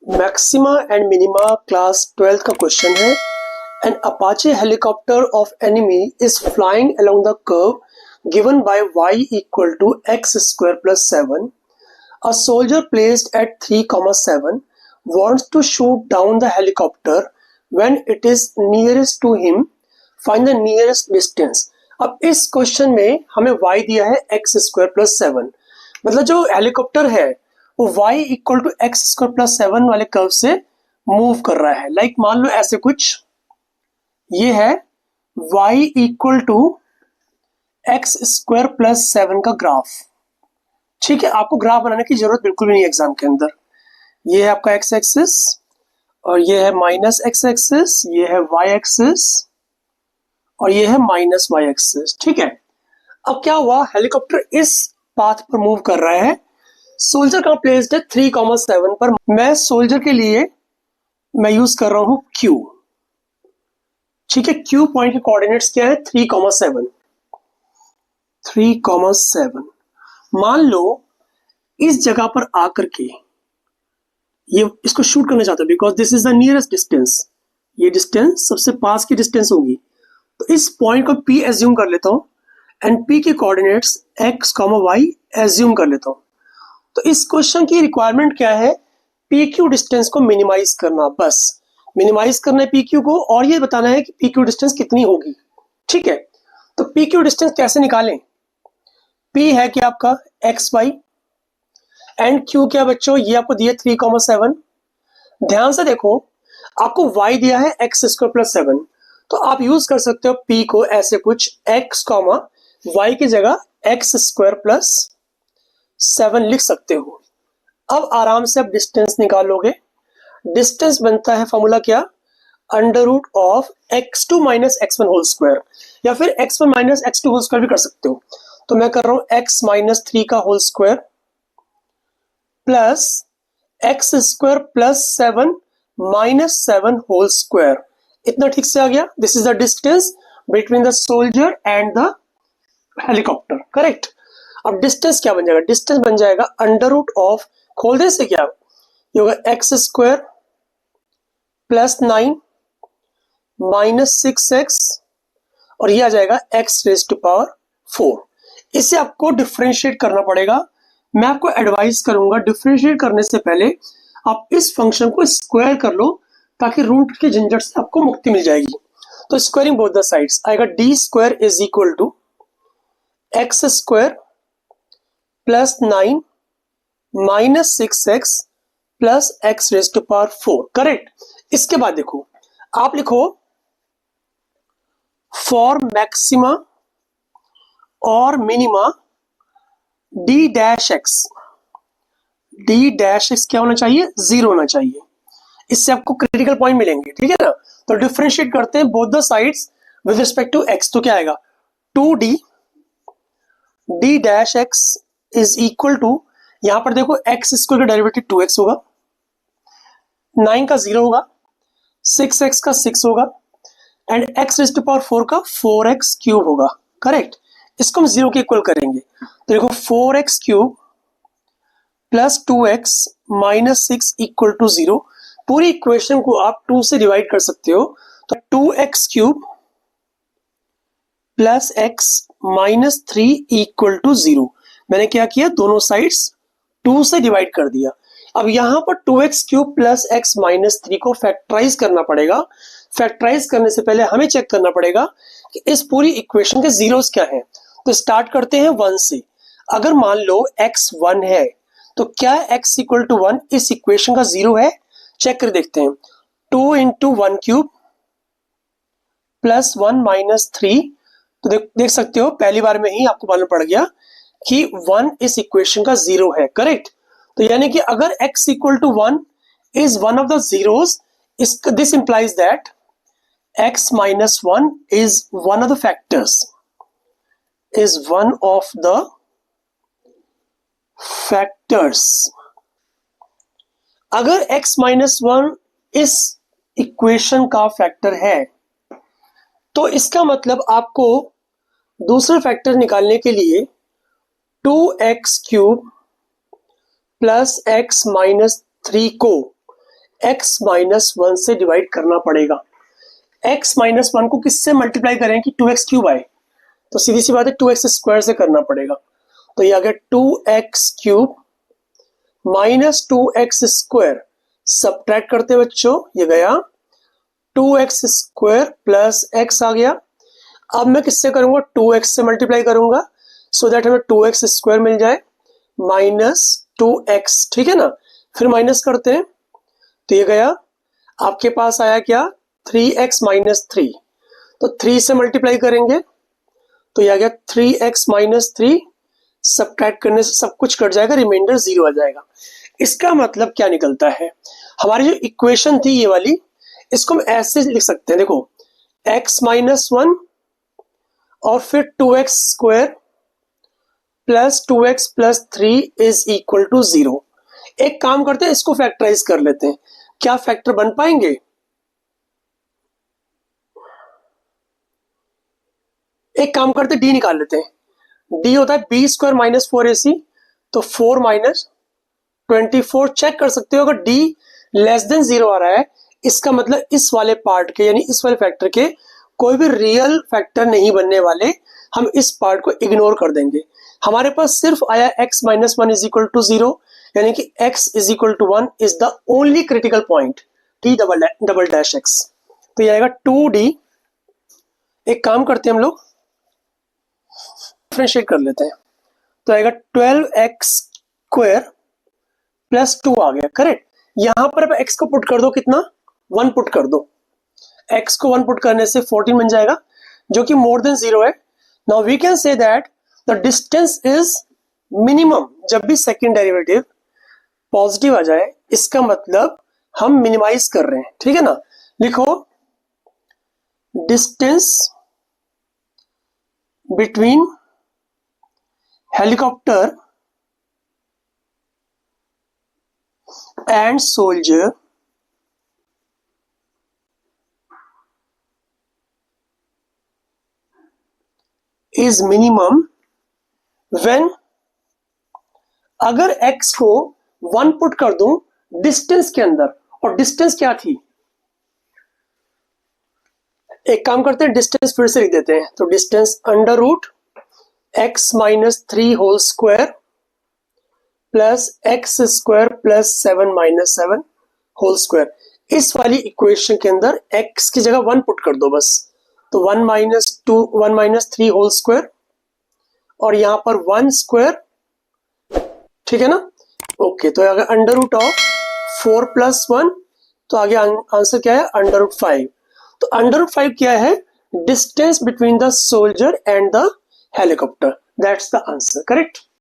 Maxima and minima class 12th का question है। An Apache helicopter of enemy is flying along the curve given by y equal to x square plus 7. A soldier placed at 3,7 wants to shoot down the helicopter when it is nearest to him. Find the nearest distance. अब इस question में हमें y दिया है x square plus 7, मतलब जो helicopter है वो y equal to x square plus 7 वाले कर्व से मूव कर रहा है। लाइक मान लो ऐसे कुछ, ये है y equal to x square plus 7 का ग्राफ। ठीक है, आपको ग्राफ बनाने की जरूरत बिल्कुल भी नहीं एग्जाम के अंदर। ये है आपका एक्स एक्सिस और ये है माइनस एक्स एक्सिस, ये है वाई एक्सिस और ये है माइनस वाई एक्सिस। ठीक है, अब क्या हुआ, हेलीकॉप्टर इस पाथ पर मूव कर रहा है। सोल्जर का प्लेस्ड है 3,7 पर। मैं सोल्जर के लिए मैं यूज कर रहा हूं Q। ठीक है, Q पॉइंट के कोऑर्डिनेट्स क्या है, 3,7। 3,7 मान लो इस जगह पर आकर के ये इसको शूट करना चाहता है, because this is the nearest distance. ये डिस्टेंस सबसे पास की डिस्टेंस होगी, तो इस पॉइंट को P एज्यूम कर लेता हूं एंड P के कोऑर्डिनेट्स x, y एज्यूम कर लेता हूं। तो इस क्वेश्चन की रिक्वायरमेंट क्या है, PQ डिस्टेंस को मिनिमाइज करना। बस मिनिमाइज करना है PQ को, और ये बताना है कि PQ डिस्टेंस कितनी होगी। ठीक है, तो PQ डिस्टेंस कैसे निकालें। P है कि आपका XY एंड Q क्या बच्चों, ये आपको दिया 3,7। ध्यान से देखो, आपको Y दिया है एक्स स्क्वायर प्लस 7, तो आप यूज कर सकते हो P को ऐसे कुछ x, y की जगह एक्स स्क्वायर प्लस 7 लिख सकते हो। अब आराम से आप डिस्टेंस निकालोगे। डिस्टेंस बनता है फॉर्मूला क्या, under root of x2 minus x1 whole square, या फिर x1 minus x2 whole square भी कर सकते हो। तो मैं कर रहा हूं x माइनस 3 का whole square plus x square plus 7 minus 7 whole square. इतना ठीक से आ गया। This is the distance between the soldier and the helicopter, correct. अब डिस्टेंस क्या बन जाएगा, डिस्टेंस बन जाएगा अंडर रूट ऑफ, खोल दे से क्या, ये होगा x square plus 9 minus 6x और ये आ जाएगा x रेज टू पावर 4। इसे आपको डिफरेंशिएट करना पड़ेगा। मैं आपको एडवाइस करूंगा डिफरेंशिएट करने से पहले आप इस फंक्शन को स्क्वायर कर लो, ताकि रूट के झंझट से आपको मुक्ति मिल जाएगी। तो स्क्वायरिंग बोथ द साइड्स आएगा, D square is equal to x square plus 9 minus 6x plus x raise to power 4, correct. इसके बाद देखो, आप लिखो फॉर मैक्सिमा और minima D dash x. D dash x क्या होना चाहिए, 0 होना चाहिए। इससे आपको क्रिटिकल पॉइंट मिलेंगे, ठीक है ना। तो डिफरेंशिएट करते हैं both the sides with respect to x. तो क्या आएगा, 2d D dash x is equal to, यहां पर देखो एक्स स्क्वायर का डेरिवेटिव 2x होगा, 9 का 0 होगा, 6x का 6 होगा and x raise to power 4 का 4x क्यूब होगा, करेक्ट। इसको हम 0 के इक्वल करेंगे, तो देखो 4x cube plus 2x minus 6 equal to 0। पूरी इक्वेशन को आप 2 से डिवाइड कर सकते हो, तो 2x cube plus x minus 3 equal to 0। मैंने क्या किया, दोनों साइड्स 2 से डिवाइड कर दिया। अब यहां पर 2x cube plus x minus 3 को फैक्टराइज करना पड़ेगा। फैक्टराइज करने से पहले हमें चेक करना पड़ेगा कि इस पूरी इक्वेशन के जीरोस क्या हैं। तो स्टार्ट करते हैं 1 से। अगर मान लो x 1 है, तो क्या x इक्वल टू 1 इस इक्वेशन का 0 है, चेक कर देखते हैं। 2 इंटू 1 क्यूब प्लस 1 माइनस 3, तो देख सकते हो पहली बार में ही आपको मालूम पड़ गया कि 1 इस इक्वेशन का 0 है, करेक्ट। तो यानी कि अगर x equal to 1 is one of the zeros, this implies that x minus 1 is one of the factors, is one of the factors. अगर x माइनस 1 इस इक्वेशन का फैक्टर है, तो इसका मतलब आपको दूसरे फैक्टर निकालने के लिए 2x cube plus x minus 3 को x माइनस 1 से डिवाइड करना पड़ेगा। x माइनस 1 को किससे मल्टीप्लाई करें कि 2x क्यूब आए, तो सीधी सी बात है 2x स्क्वायर से करना पड़ेगा। तो ये आ गया 2x cube minus 2x square, subtract करते हैं बच्चों, ये गया 2x स्क्वायर प्लस x आ गया। अब मैं किससे करूंगा, 2x से मल्टीप्लाई करूंगा सो दैट हमें 2x स्क्वायर मिल जाए माइनस 2x, ठीक है ना। फिर माइनस करते हैं तो ये गया, आपके पास आया क्या 3x माइनस 3, तो 3 से मल्टीप्लाई करेंगे तो ये आ गया 3x माइनस 3, सब्ट्रैक्ट करने से सब कुछ कट जाएगा, रिमाइंडर 0 आ जाएगा। इसका मतलब क्या निकलता है, हमारी जो इक्वेशन थी ये वाली, इसको हम ऐसे लिख सकते हैं, देखो x माइनस 1 और फिर 2x square plus 2x plus 3 is equal to 0। एक काम करते हैं, इसको फैक्टराइज कर लेते हैं, क्या फैक्टर बन पाएंगे। एक काम करते हैं, डी निकाल लेते हैं, डी होता है बी स्क्वायर माइनस 4ac, तो 4 माइनस 24, चेक कर सकते हो अगर डी लेस देन 0 आ रहा है, इसका मतलब इस वाले पार्ट के यानी इस वाले फैक्टर के कोई भी रियल फैक्टर नहीं बनने वाले, हम इस पार्ट को इग्नोर कर देंगे। हमारे पास सिर्फ आया x minus 1 is equal to 0, यानी कि x is equal to 1 is the only critical point, t double dash x, तो ये आएगा 2d। एक काम करते हैं हम लोग, डिफरेंशिएट कर लेते हैं, तो आएगा 12x स्क्वायर प्लस 2 आ गया, करेक्ट। यहां पर अब x को पुट कर दो, कितना 1 पुट कर दो, x को 1 पुट करने से 14 बन जाएगा जो कि मोर देन 0 है। Now we can say that the distance is minimum, जब भी सेकंड डेरिवेटिव पॉजिटिव आ जाए इसका मतलब हम मिनिमाइज कर रहे हैं, ठीक है ना। लिखो distance between helicopter and soldier is minimum when, अगर x को 1 पुट कर दूं डिस्टेंस के अंदर, और डिस्टेंस क्या थी, एक काम करते हैं डिस्टेंस फिर से लिख देते हैं, तो distance under root x minus 3 whole square plus x square plus 7 minus 7 whole square. इस वाली इक्वेशन के अंदर x की जगह 1 पुट कर दो बस, तो 1 माइनस 3 होल स्क्वायर और यहां पर 1 स्क्वायर, ठीक है ना। ओके, तो अगर अंडर रूट ऑफ 4 प्लस 1, तो आगे आंसर क्या है अंडर रूट 5। तो अंडर रूट 5 क्या है, distance between the soldier and the helicopter, that's the answer, correct.